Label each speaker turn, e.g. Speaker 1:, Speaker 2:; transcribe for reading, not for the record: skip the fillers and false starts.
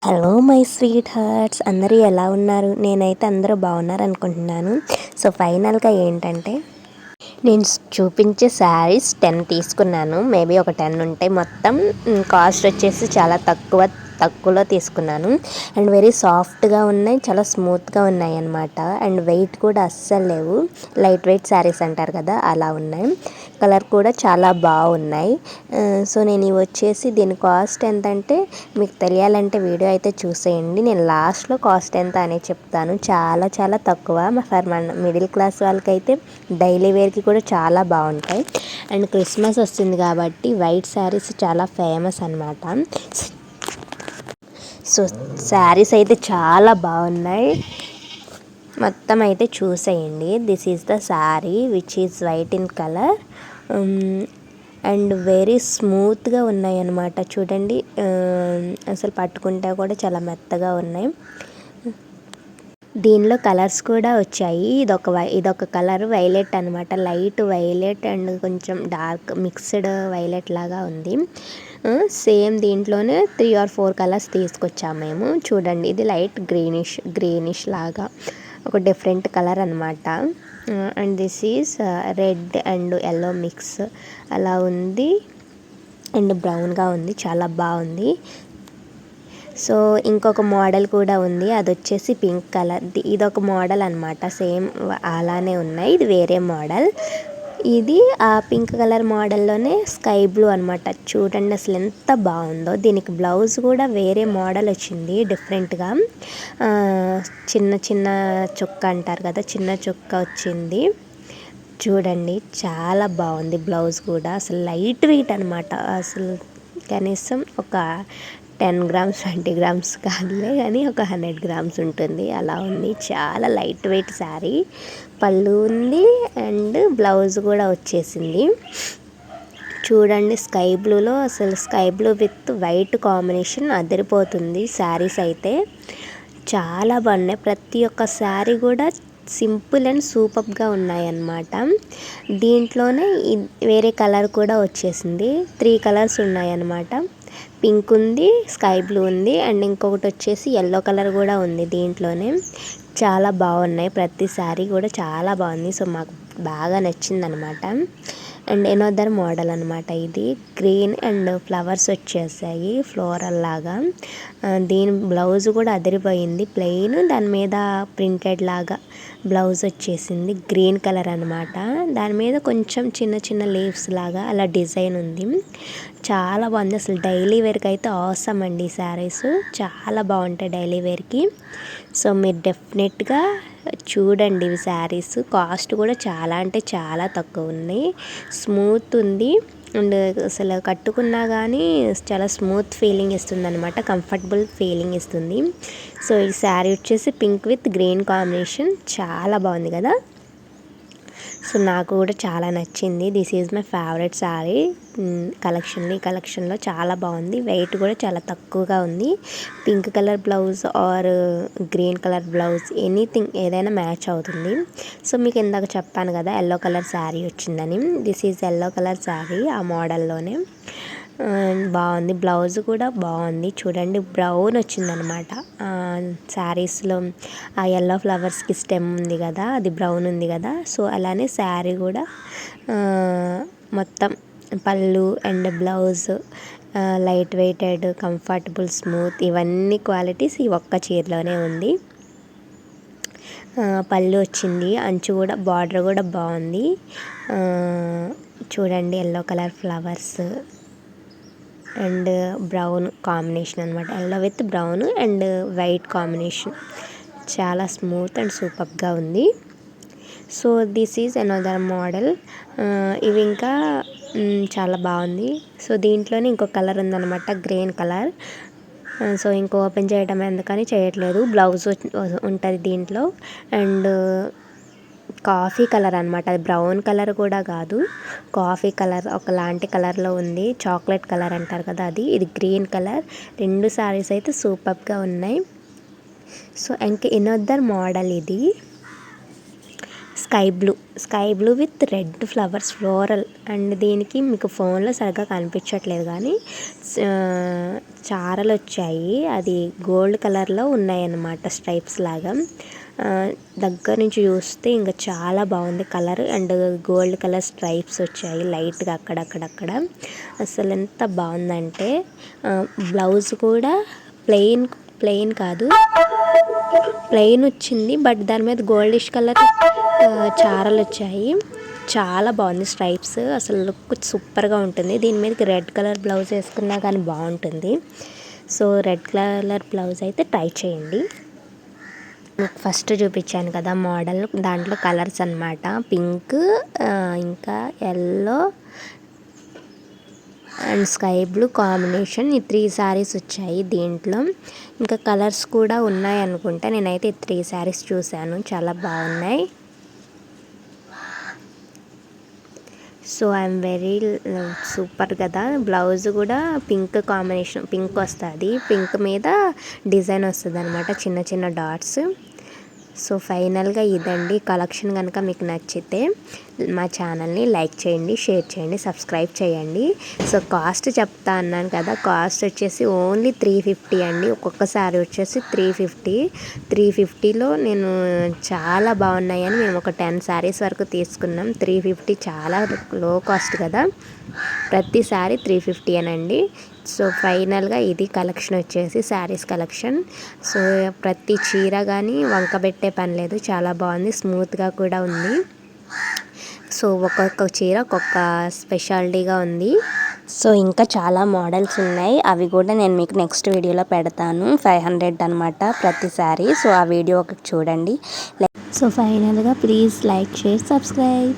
Speaker 1: Hello my sweet hearts, అందరూ ఎలా ఉన్నారు? నేనైతే అందరూ బాగున్నారు అనుకుంటున్నాను. సో ఫైనల్గా ఏంటంటే నేను చూపించే శారీస్ 10 తీసుకున్నాను. మేబీ ఒక 10 ఉంటాయి మొత్తం. కాస్ట్ వచ్చేసి చాలా తక్కువలో తీసుకున్నాను. అండ్ వెరీ సాఫ్ట్గా ఉన్నాయి, చాలా స్మూత్గా ఉన్నాయి అన్నమాట. అండ్ వెయిట్ కూడా అస్సలు లేవు. లైట్ వెయిట్ శారీస్ అంటారు కదా, అలా ఉన్నాయి. కలర్ కూడా చాలా బాగున్నాయి. సో నేను ఇవి వచ్చేసి దీని కాస్ట్ ఎంతంటే మీకు తెలియాలంటే వీడియో అయితే చూసేయండి. నేను లాస్ట్లో కాస్ట్ ఎంత అనేది చెప్తాను. చాలా చాలా తక్కువ. ఫర్ మన మిడిల్ క్లాస్ వాళ్ళకైతే డైలీ వేర్కి కూడా చాలా బాగుంటాయి. అండ్ క్రిస్మస్ వస్తుంది కాబట్టి వైట్ శారీస్ చాలా ఫేమస్ అనమాట. సో శారీస్ అయితే చాలా బాగున్నాయి. మొత్తం అయితే చూసేయండి. This is the sari which is white in colour and very స్మూత్గా ఉన్నాయి అన్నమాట. చూడండి, అసలు పట్టుకుంటే కూడా చాలా మెత్తగా ఉన్నాయి. దీనిలో కలర్స్ కూడా వచ్చాయి. ఇదొక కలర్ వైలెట్ అనమాట. లైట్ వైలెట్ అండ్ కొంచెం డార్క్ మిక్స్డ్ వైలెట్ లాగా ఉంది. సేమ్ దీంట్లోనే 3 or 4 కలర్స్ తీసుకొచ్చాము మేము. చూడండి, ఇది లైట్ గ్రీనిష్ లాగా ఒక డిఫరెంట్ కలర్ అనమాట. And this is red and yellow mix అలా ఉంది. అండ్ బ్రౌన్గా ఉంది, చాలా బాగుంది. సో ఇంకొక మోడల్ కూడా ఉంది, అది వచ్చేసి పింక్ కలర్. ఇదొక మోడల్ అనమాట. సేమ్ అలానే ఉన్నాయి, ఇది వేరే మోడల్. ఇది ఆ పింక్ కలర్ మోడల్లోనే స్కై బ్లూ అనమాట. చూడండి అసలు ఎంత బాగుందో. దీనికి బ్లౌజ్ కూడా వేరే మోడల్ వచ్చింది డిఫరెంట్గా. చిన్న చిన్న చుక్క అంటారు కదా, చిన్న చుక్క వచ్చింది. చూడండి చాలా బాగుంది. బ్లౌజ్ కూడా అసలు లైట్ వెయిట్ అనమాట. అసలు కనీసం ఒక 10 grams 20 grams కాదులే కానీ ఒక 100 grams ఉంటుంది, అలా ఉంది. చాలా లైట్ వెయిట్ శారీ. పళ్ళు ఉంది అండ్ బ్లౌజ్ కూడా వచ్చేసింది. చూడండి, స్కై బ్లూలో అసలు sky blue with white combination అదిరిపోతుంది. శారీస్ అయితే చాలా బాగున్నాయి. ప్రతి ఒక్క శారీ కూడా సింపుల్ అండ్ సూపర్గా ఉన్నాయన్నమాట. దీంట్లోనే వేరే కలర్ కూడా వచ్చేసింది. 3 కలర్స్ ఉన్నాయన్నమాట. పింక్ ఉంది, స్కై బ్లూ ఉంది అండ్ ఇంకొకటి వచ్చేసి ఎల్లో కలర్ కూడా ఉంది దీంట్లోనే. చాలా బాగున్నాయి. ప్రతి శారీ కూడా చాలా బాగుంది. సో మాకు బాగా నచ్చిందనమాట. అండ్ ఎనదర్ మోడల్ అనమాట. ఇది గ్రీన్ అండ్ ఫ్లవర్స్ వచ్చేసాయి ఫ్లోరల్ లాగా. దీని బ్లౌజ్ కూడా అదిరిపోయింది. ప్లెయిన్, దాని మీద ప్రింటెడ్ లాగా బ్లౌజ్ వచ్చేసింది. గ్రీన్ కలర్ అనమాట. దాని మీద కొంచెం చిన్న చిన్న లీవ్స్ లాగా అలా డిజైన్ ఉంది. చాలా బాగుంది. అసలు డైలీ వేర్కి అయితే ఆసమ్ అండి ఈ శారీస్. చాలా బాగుంటాయి డైలీ వేర్కి. సో మీరు డెఫినెట్గా చూడండి ఇవి శారీస్. కాస్ట్ కూడా చాలా అంటే చాలా తక్కువ ఉన్నాయి. స్మూత్ ఉంది అండ్ అసలు కట్టుకున్నా కానీ చాలా స్మూత్ ఫీలింగ్ ఇస్తుంది అనమాట. కంఫర్టబుల్ ఫీలింగ్ ఇస్తుంది. సో ఈ శారీ వచ్చేసి పింక్ విత్ గ్రీన్ కాంబినేషన్ చాలా బాగుంది కదా. సో నాకు కూడా చాలా నచ్చింది. This is my favourite sari కలెక్షన్లో చాలా బాగుంది. వెయిట్ కూడా చాలా తక్కువగా ఉంది. Pink colour blouse or green colour blouse anything ఏదైనా మ్యాచ్ అవుతుంది. సో మీకు ఇందాక చెప్పాను కదా ఎల్లో కలర్ శారీ వచ్చిందని. This is yellow colour sari ఆ మోడల్లోనే. బాగుంది. బ్లౌజ్ కూడా బాగుంది. చూడండి, బ్రౌన్ వచ్చిందనమాట. శారీస్లో ఆ ఎల్లో ఫ్లవర్స్కి స్టెమ్ ఉంది కదా, అది బ్రౌన్ ఉంది కదా. సో అలానే శారీ కూడా మొత్తం పళ్ళు and blouse light weighted, comfortable, smooth ఇవన్నీ క్వాలిటీస్ ఈ ఒక్క చీరలోనే ఉంది. పళ్ళు వచ్చింది, అంచు కూడా బార్డర్ కూడా బాగుంది. చూడండి, yellow colour flowers and brown combination అనమాట. Yellow with brown and white combination చాలా స్మూత్ అండ్ సూపర్గా ఉంది. So this is another model. ఇవి ఇంకా చాలా బాగుంది. సో దీంట్లోనే ఇంకో కలర్ ఉందన్నమాట, గ్రీన్ కలర్. సో ఇంకో ఓపెన్ చేయడం ఎందుకని చేయట్లేదు. బ్లౌజ్ ఉంటుంది దీంట్లో అండ్ కాఫీ కలర్ అనమాట. అది బ్రౌన్ కలర్ కూడా కాదు, కాఫీ కలర్ ఒకలాంటి కలర్లో ఉంది. చాక్లెట్ కలర్ అంటారు కదా అది. ఇది గ్రీన్ కలర్. 2 శారీస్ అయితే సూపర్గా ఉన్నాయి. సో ఇంకా ఎనదర్ మోడల్ ఇది. Sky blue with red flowers floral. And దీనికి మీకు ఫోన్లో సరిగ్గా కనిపించట్లేదు కానీ చారలు వచ్చాయి, అది గోల్డ్ కలర్లో ఉన్నాయన్నమాట, స్ట్రైప్స్ లాగా. దగ్గర నుంచి చూస్తే ఇంకా చాలా బాగుంది colour. And gold colour stripes వచ్చాయి లైట్గా అక్కడక్కడక్కడ. అసలు ఎంత బాగుందంటే బ్లౌజ్ కూడా ప్లెయిన్ కాదు, ప్లెయిన్ వచ్చింది, బట్ దాని మీద గోల్డిష్ కలర్ చారలు వచ్చాయి. చాలా బాగుంది స్ట్రైప్స్, అసలు లుక్ సూపర్గా ఉంటుంది. దీని మీదకి రెడ్ కలర్ బ్లౌజ్ వేసుకున్నా కానీ బాగుంటుంది. సో రెడ్ కలర్ బ్లౌజ్ అయితే ట్రై చేయండి. ఫస్ట్ చూపించాను కదా మోడల్, దాంట్లో కలర్స్ అన్నమాట, పింక్, ఇంకా yellow and sky blue combination. ఈ 3 శారీస్ వచ్చాయి దీంట్లో. ఇంకా కలర్స్ కూడా ఉన్నాయి అనుకుంటా, నేనైతే 3 శారీస్ చూశాను, చాలా బాగున్నాయి. సో ఐఎమ్ వెరీ సూపర్ కదా. బ్లౌజ్ కూడా పింక్ కాంబినేషన్, పింక్ వస్తుంది, పింక్ మీద డిజైన్ వస్తుంది అనమాట, చిన్న చిన్న డాట్స్. సో ఫైనల్గా ఇదండి కలెక్షన్. కనుక మీకు నచ్చితే మా ఛానల్ని లైక్ చేయండి, షేర్ చేయండి, సబ్స్క్రైబ్ చేయండి. సో కాస్ట్ చెప్తా అన్నాను కదా, కాస్ట్ వచ్చేసి ఓన్లీ 350 అండి. ఒక్కొక్క శారీ వచ్చేసి 350. 350లో నేను చాలా బాగున్నాయని మేము ఒక 10 శారీస్ వరకు తీసుకున్నాం. 350 చాలా లో కాస్ట్ కదా, ప్రతి శారీ 350 అనండి. సో ఫైనల్గా ఇది కలెక్షన్ వచ్చేసి శారీస్ కలెక్షన్. సో ప్రతి చీర కానీ వంకబెట్టే పని లేదు, చాలా బాగుంది, స్మూత్గా కూడా ఉంది. సో ఒక్కొక్క చీర ఒక్కొక్క స్పెషాలిటీగా ఉంది. సో ఇంకా చాలా మోడల్స్ ఉన్నాయి, అవి కూడా నేను మీకు నెక్స్ట్ వీడియోలో పెడతాను. 500 అనమాట ప్రతి శారీ. సో ఆ వీడియో ఒకటి చూడండి. సో ఫైనల్గా ప్లీజ్ లైక్, షేర్, సబ్స్క్రైబ్.